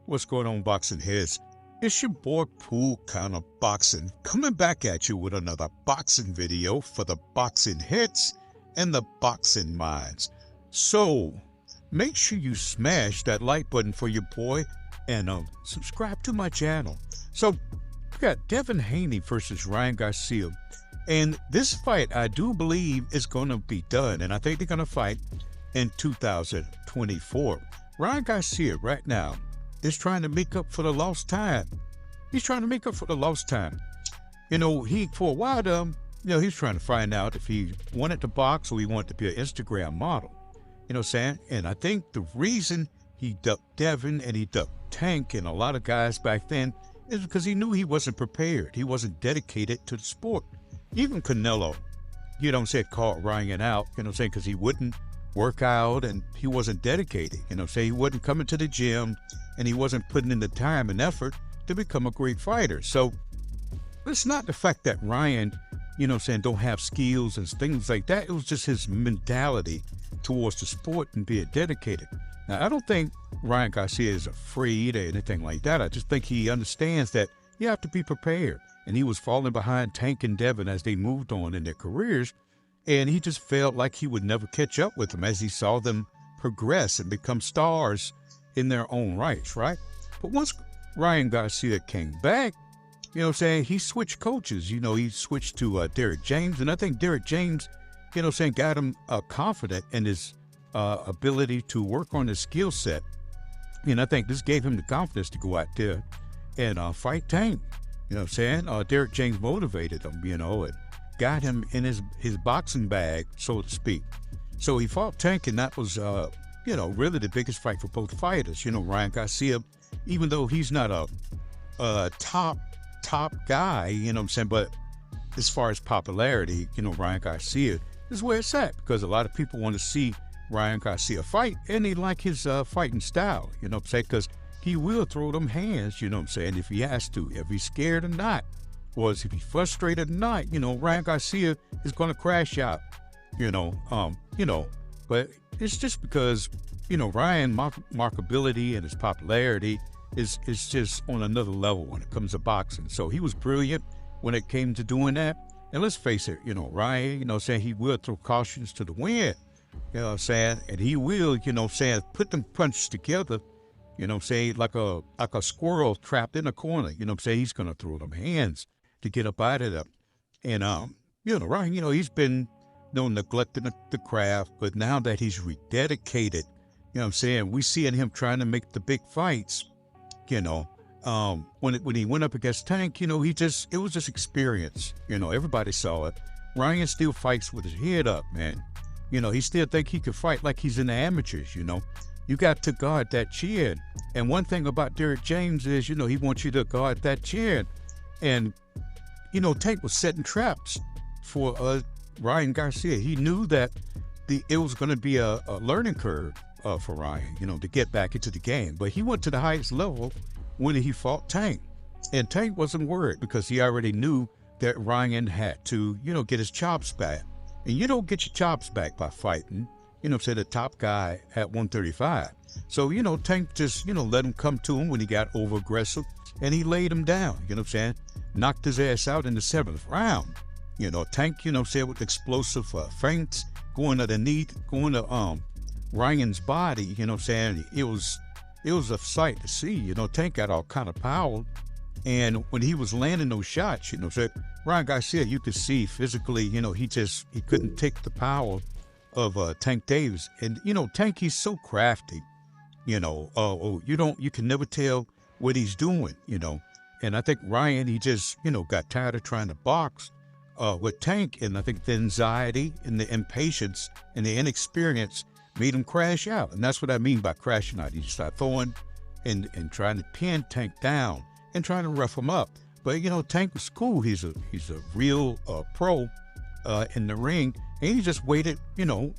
What's going on, boxing heads? It's your boy Pool Kind of Boxing coming back at you with another boxing video for the boxing heads and the boxing minds. So make sure you smash that like button for your boy and subscribe to my channel. So we got Devin Haney versus Ryan Garcia, and this fight I do believe is going to be done, and I think they're going to fight in 2024. Ryan Garcia right now is trying to make up for the lost time. He's trying to make up for the lost time. You know, for a while, he's trying to find out if he wanted to box or he wanted to be an Instagram model. You know what I'm saying? And I think the reason he ducked Devin and he ducked Tank and a lot of guys back then is because he knew he wasn't prepared. He wasn't dedicated to the sport. Even Canelo, you know what I'm saying, called Ryan out, you know what I'm saying, because he wouldn't work out and he wasn't dedicated. You know what I'm saying? He wasn't coming to the gym and he wasn't putting in the time and effort to become a great fighter. So it's not the fact that Ryan, you know what I'm saying, don't have skills and things like that. It was just his mentality towards the sport and being dedicated. Now, I don't think Ryan Garcia is afraid or anything like that. I just think he understands that you have to be prepared. And he was falling behind Tank and Devin as they moved on in their careers. And he just felt like he would never catch up with them as he saw them progress and become stars in their own rights, right? But once Ryan Garcia came back, you know what I'm saying, he switched coaches. You know, he switched to Derek James. And I think Derek James, you know what I'm saying, got him confident in his ability to work on his skill set. And I think this gave him the confidence to go out there and fight Tank. You know what I'm saying? Derek James motivated him, you know, and got him in his boxing bag, so to speak. So he fought Tank, and that was, you know, really the biggest fight for both fighters. You know, Ryan Garcia, even though he's not a top guy, you know what I'm saying, but as far as popularity, you know, Ryan Garcia is where it's at, because a lot of people want to see Ryan Garcia fight, and they like his fighting style, you know what I'm saying, because he will throw them hands, you know what I'm saying, if he has to, if he's scared or not, or if he's frustrated or not, you know, Ryan Garcia is going to crash out, you know, but it's just because, you know, Ryan markability and his popularity is just on another level when it comes to boxing. So he was brilliant when it came to doing that. And let's face it, you know, Ryan, you know, saying he will throw cautions to the wind, you know what I'm saying, and he will, you know, saying put them punches together. You know what I'm saying, like a squirrel trapped in a corner. You know what I'm saying, he's going to throw them hands to get up out of them. And, you know, Ryan, you know, he's been, you know, neglecting the craft, but now that he's rededicated, you know what I'm saying, we seeing him trying to make the big fights, you know. When he went up against Tank, you know, it was just experience. You know, everybody saw it. Ryan still fights with his head up, man. You know, he still think he could fight like he's in the amateurs, you know. You got to guard that chin. And one thing about Derek James is, you know, he wants you to guard that chin. And, you know, Tank was setting traps for Ryan Garcia. He knew that it was going to be a learning curve for Ryan, you know, to get back into the game. But he went to the highest level when he fought Tank. And Tank wasn't worried because he already knew that Ryan had to, you know, get his chops back. And you don't get your chops back by fighting, you know, say the top guy at 135. So, you know, Tank just, you know, let him come to him when he got over aggressive, and he laid him down, you know what I'm saying? Knocked his ass out in the 7th round. You know, Tank, you know what I'm saying, with explosive feints, going underneath, going to Ryan's body, you know what I'm saying? It was a sight to see. You know, Tank got all kind of power. And when he was landing those shots, you know what I'm saying, Ryan Garcia, you could see physically, you know, he couldn't take the power of Tank Davis. And, you know, Tank, he's so crafty, you know, you can never tell what he's doing, you know. And I think Ryan, he just, you know, got tired of trying to box with Tank. And I think the anxiety and the impatience and the inexperience made him crash out. And that's what I mean by crashing out. He started throwing and trying to pin Tank down and trying to rough him up. But, you know, Tank was cool. He's a real pro in the ring. And he just waited, you know,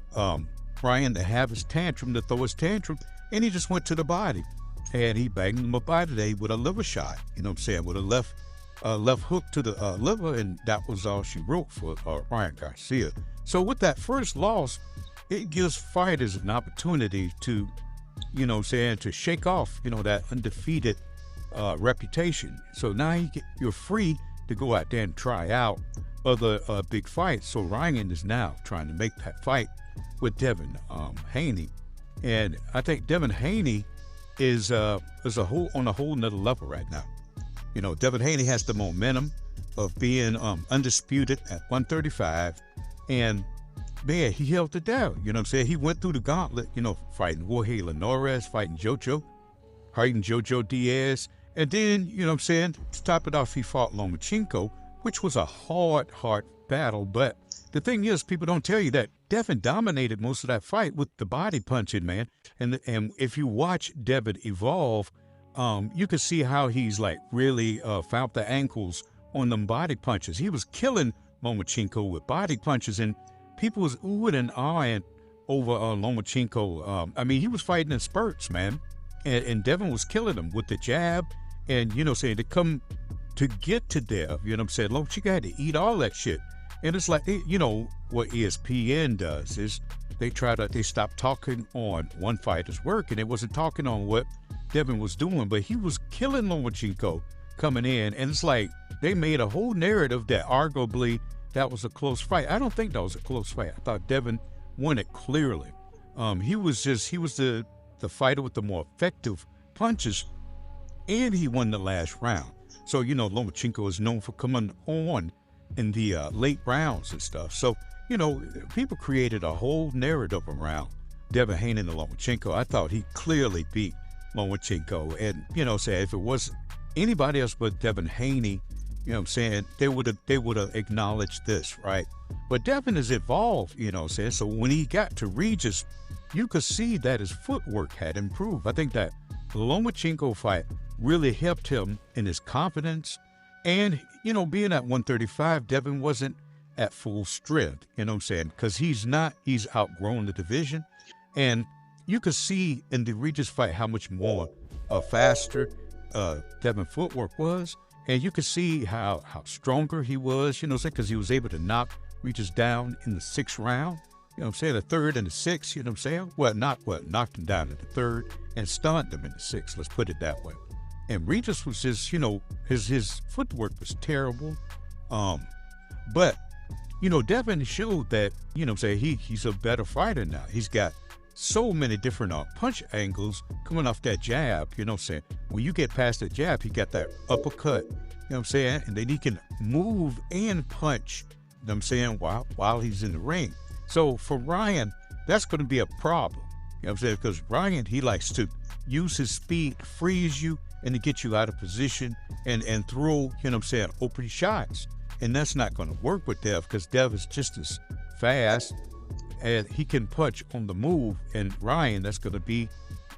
Ryan to have his tantrum, to throw his tantrum, and he just went to the body. And he banged him up out of there with a liver shot, you know what I'm saying, with a left hook to the liver, and that was all she wrote for Ryan Garcia. So with that first loss, it gives fighters an opportunity to to shake off, that undefeated reputation. So now you're free to go out there and try out other big fights. So Ryan is now trying to make that fight with Haney. And I think Devin Haney is on a whole nother level right now. Devin Haney has the momentum of being undisputed at 135, and man, he held it down. He went through the gauntlet, fighting Jorge Linares, fighting Jojo Diaz, and then, to top it off, he fought Lomachenko, which was a hard battle. But the thing is, people don't tell you that Devin dominated most of that fight with the body punching, man. And if you watch Devin evolve, you can see how he's like really found the ankles on them body punches. He was killing Lomachenko with body punches, and people was oohing and ahhing over Lomachenko. He was fighting in spurts, man. And Devin was killing him with the jab. And, to come to get to Dev, Lomachenko had to eat all that shit. And it's like, what ESPN does is they stop talking on one fighter's work, and they wasn't talking on what Devin was doing, but he was killing Lomachenko coming in. And it's like they made a whole narrative that arguably that was a close fight. I don't think that was a close fight. I thought Devin won it clearly. He was the fighter with the more effective punches, and he won the last round. So, Lomachenko is known for coming on in the late rounds and stuff. So, people created a whole narrative around Devin Haney and Lomachenko. I thought he clearly beat Lomachenko. And, if it was anybody else but Devin Haney, they would have acknowledged this, right? But Devin has evolved, so when he got to Regis, you could see that his footwork had improved. I think that the Lomachenko fight really helped him in his confidence. And, being at 135, Devin wasn't at full strength, because he's outgrown the division. And you could see in the Regis fight how much more faster Devin footwork was. And you could see how stronger he was, because he was able to knock Regis down in the 6th round. The third and the 6th, knocked him down in the 3rd and stunned him in the 6th, let's put it that way. And Regis was just, his footwork was terrible. But, Devin showed that, he's a better fighter now. He's got so many different punch angles coming off that jab, When you get past the jab, he got that uppercut, and then he can move and punch, while he's in the ring. So for Ryan, that's going to be a problem, because Ryan, he likes to use his speed, freeze you, and to get you out of position and throw, open shots. And that's not going to work with Dev, because Dev is just as fast and he can punch on the move. And Ryan, that's going to be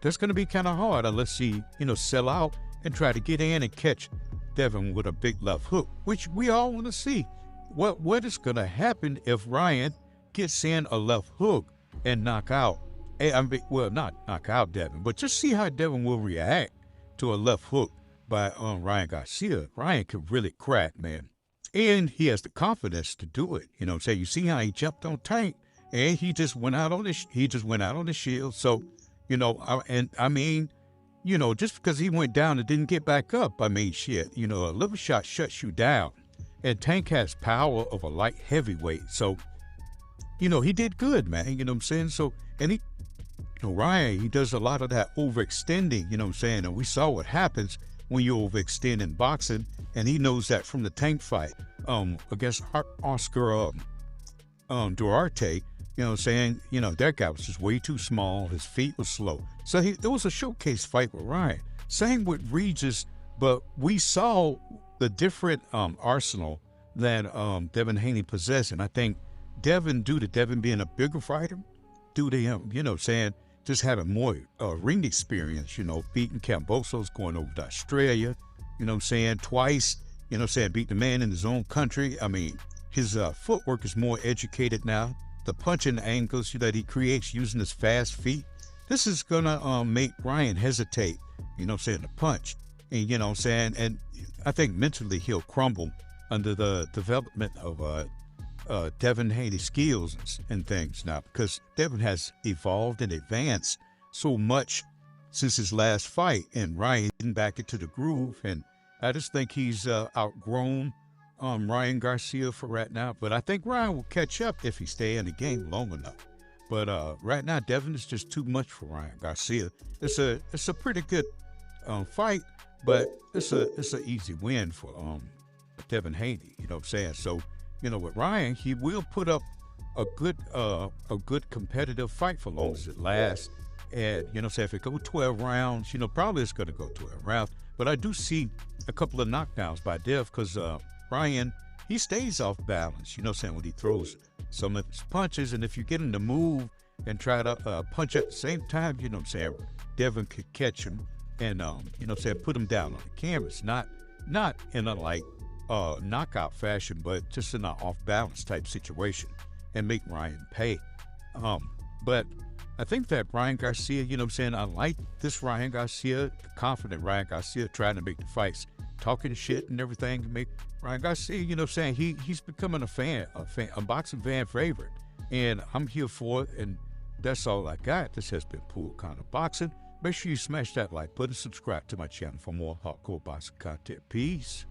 kind of hard unless he, sell out and try to get in and catch Devin with a big left hook, which we all want to see. What is going to happen if Ryan gets in a left hook and knock out, not knock out Devin, but just see how Devin will react to a left hook by Ryan Garcia. Ryan can really crack, man. And he has the confidence to do it. You see how he jumped on Tank, and he just went out on the shield. So, just because he went down and didn't get back up, a little shot shuts you down. And Tank has power of a light heavyweight. So, he did good, man. So, and Ryan, he does a lot of that overextending, and we saw what happens when you overextend in boxing, and he knows that from the Tank fight against Oscar Duarte, that guy was just way too small, his feet were slow. So it was a showcase fight with Ryan. Same with Regis, but we saw the different arsenal that Devin Haney possessed, and I think Devin, due to Devin being a bigger fighter, due to him, just having more ring experience, beating Cambosos, going over to Australia, twice, beat the man in his own country. His footwork is more educated now. The punching angles that he creates using his fast feet, this is gonna make Ryan hesitate, to punch. And, and I think mentally he'll crumble under the development of Devin Haney's skills and things now, because Devin has evolved and advanced so much since his last fight, and Ryan getting back into the groove. And I just think he's outgrown Ryan Garcia for right now. But I think Ryan will catch up if he stay in the game long enough. But right now, Devin is just too much for Ryan Garcia. It's a pretty good fight, but it's an easy win for Devin Haney. You know what I'm saying? So with Ryan, he will put up a good competitive fight for long as it lasts. And say if it go 12 rounds, probably it's going to go 12 rounds. But I do see a couple of knockdowns by Dev because Ryan, he stays off balance. When he throws some of his punches, and if you get him to move and try to punch at the same time, Devin could catch him and put him down on the canvas, not in a knockout fashion, but just in an off balance type situation, and make Ryan pay. But I think that Ryan Garcia, I like this Ryan Garcia, confident Ryan Garcia trying to make the fights, talking shit and everything to make Ryan Garcia, he's becoming a boxing fan favorite. And I'm here for it, and that's all I got. This has been Pool Corner Boxing. Make sure you smash that like button, subscribe to my channel for more hardcore boxing content. Peace.